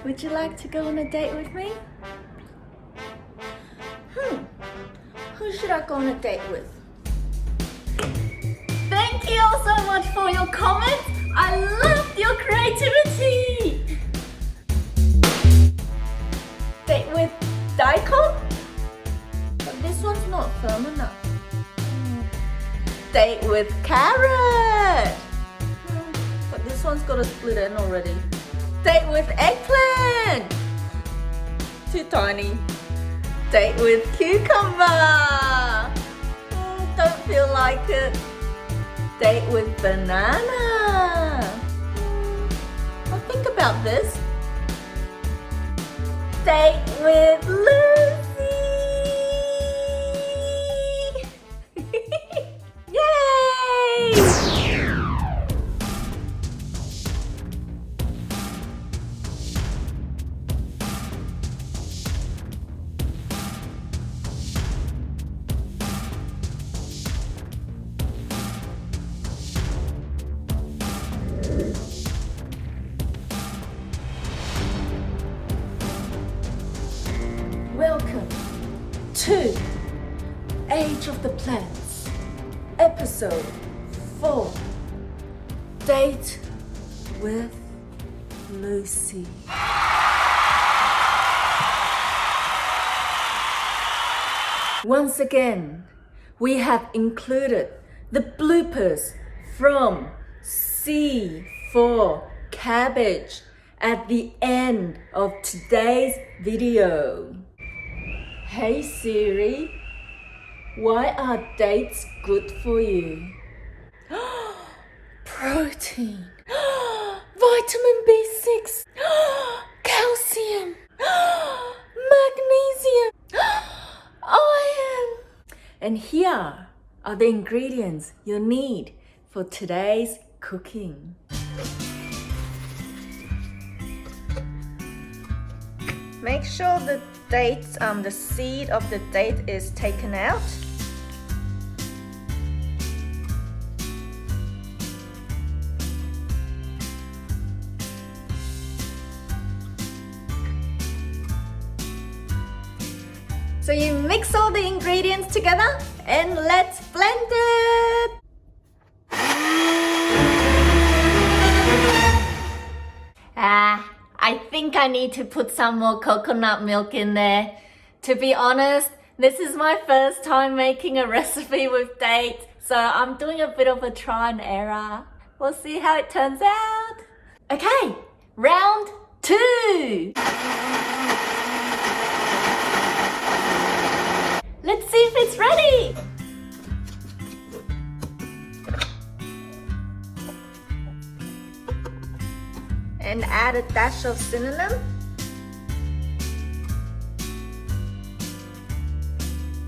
Would you like to go on a date with me? Who should I go on a date with? Thank you all so much for your comments. I loved your creativity. Date with daikon? But this one's not firm enough. Date with carrot. But this one's got a split end already. Date with eggplant. Too tiny. Date with cucumber. Don't feel like it. Date with banana. I'll think about this. Date with Lucy. Yay! Welcome to Age of the Plants, Episode 4, Date with Lucy. Once again, we have included the bloopers from C for cabbage at the end of today's video. Hey Siri, why are dates good for you? Protein, vitamin B6, calcium, magnesium, iron. And here are the ingredients you'll need for today's cooking. Make sure the dates, the seed of the date is taken out. So you mix all the ingredients together and let's blend it. I think I need to put some more coconut milk in there. To be honest, this is my first time making a recipe with dates, so I'm doing a bit of a try and error. We'll see how it turns out. Okay, round 2. Let's see if it's ready. And add a dash of cinnamon.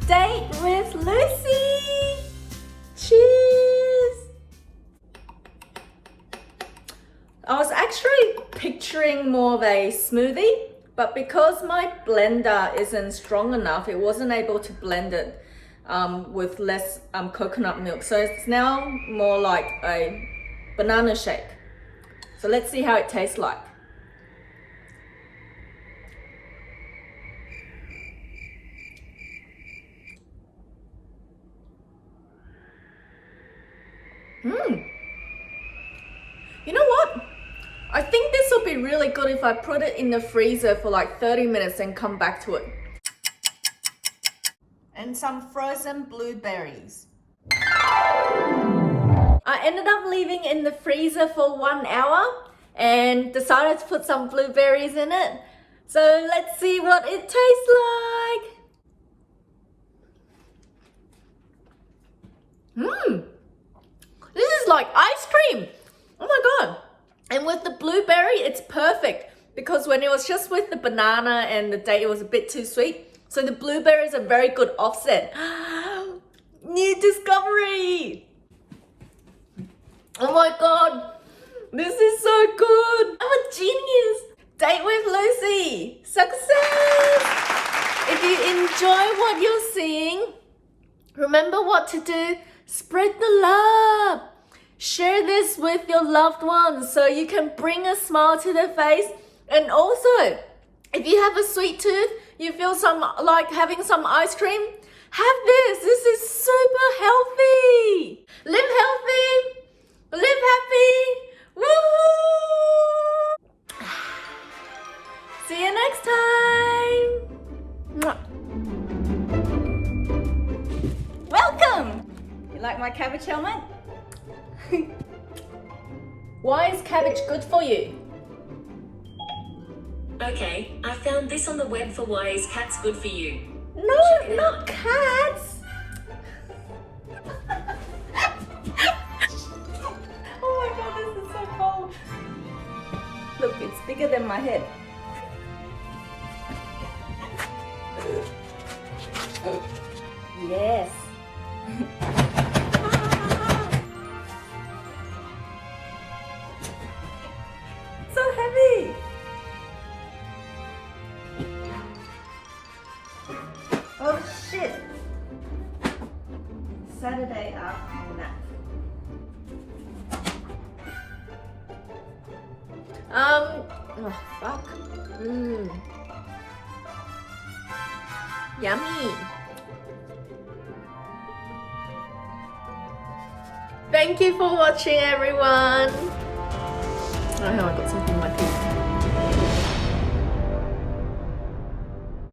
Date with Lucy. Cheers. I was actually picturing more of a smoothie, but because my blender isn't strong enough, it wasn't able to blend it with less coconut milk. So it's now more like a banana shake. So let's see how it tastes like. You know what? I think this will be really good if I put it in the freezer for like 30 minutes and come back to it. And some frozen blueberries. I ended up leaving in the freezer for 1 hour and decided to put some blueberries in it. So let's see what it tastes like. This is like ice cream. Oh my god. And with the blueberry, it's perfect because when it was just with the banana and the date, it was a bit too sweet. So the blueberry is a very good offset. New discovery. Oh my god, this is so good. I'm a genius. Date with Lucy. Success. If you enjoy what you're seeing, remember what to do. Spread the love. Share this with your loved ones so you can bring a smile to their face And also, if you have a sweet tooth, you feel like having some ice cream, have this. This is super healthy. Live healthy, live happy. Woo! See you next time. Welcome. You like my cabbage helmet? Why is cabbage good for you? Okay, I found this on the web for why is cats good for you. No, not cats. Oh my god, this is so cold. Look, it's bigger than my head. Yes. So heavy. Oh shit. Saturday afternoon nap. Oh fuck. Yummy. Thank you for watching, everyone. Oh, I got something in my